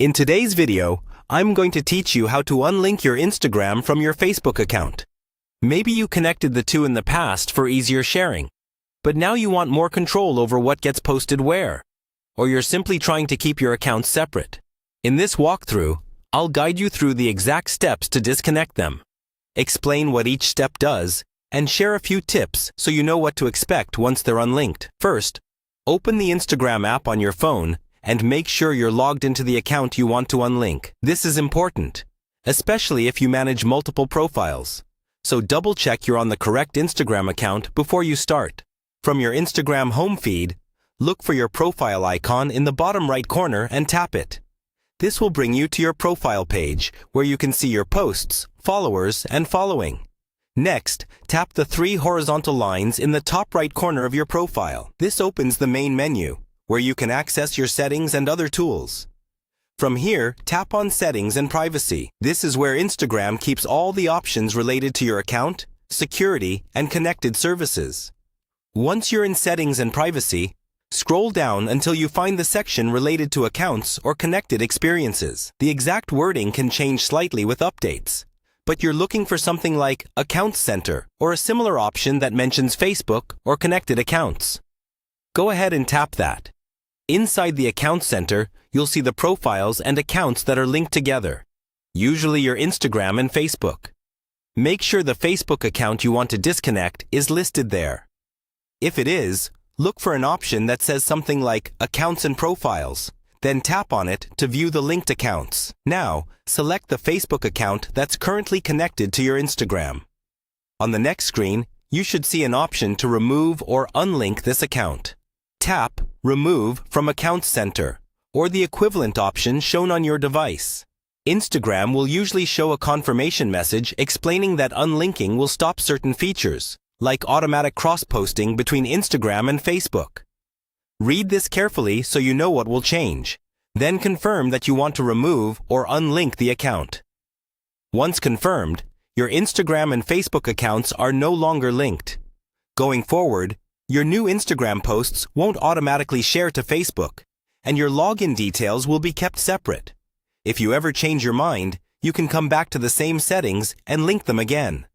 In today's video, I'm going to teach you how to unlink your Instagram from your Facebook account. Maybe you connected the two in the past for easier sharing, but now you want more control over what gets posted where, or you're simply trying to keep your accounts separate. In this walkthrough, I'll guide you through the exact steps to disconnect them, explain what each step does, and share a few tips so you know what to expect once they're unlinked. First, open the Instagram app on your phone and make sure you're logged into the account you want to unlink. This is important, especially if you manage multiple profiles. So double-check you're on the correct Instagram account before you start. From your Instagram home feed, look for your profile icon in the bottom right corner and tap it. This will bring you to your profile page, where you can see your posts, followers, and following. Next, tap the three horizontal lines in the top right corner of your profile. This opens the main menu, where you can access your settings and other tools. From here, tap on Settings and Privacy. This is where Instagram keeps all the options related to your account, security, and connected services. Once you're in Settings and Privacy, scroll down until you find the section related to accounts or connected experiences. The exact wording can change slightly with updates, but you're looking for something like Accounts Center or a similar option that mentions Facebook or connected accounts. Go ahead and tap that. Inside the Accounts Center, you'll see the profiles and accounts that are linked together, usually your Instagram and Facebook. Make sure the Facebook account you want to disconnect is listed there. If it is, look for an option that says something like Accounts and Profiles, then tap on it to view the linked accounts. Now, select the Facebook account that's currently connected to your Instagram. On the next screen, you should see an option to remove or unlink this account. Tap Remove from Accounts Center, or the equivalent option shown on your device. Instagram will usually show a confirmation message explaining that unlinking will stop certain features, like automatic cross-posting between Instagram and Facebook. Read this carefully so you know what will change. Then confirm that you want to remove or unlink the account. Once confirmed, your Instagram and Facebook accounts are no longer linked. Going forward, your new Instagram posts won't automatically share to Facebook, and your login details will be kept separate. If you ever change your mind, you can come back to the same settings and link them again.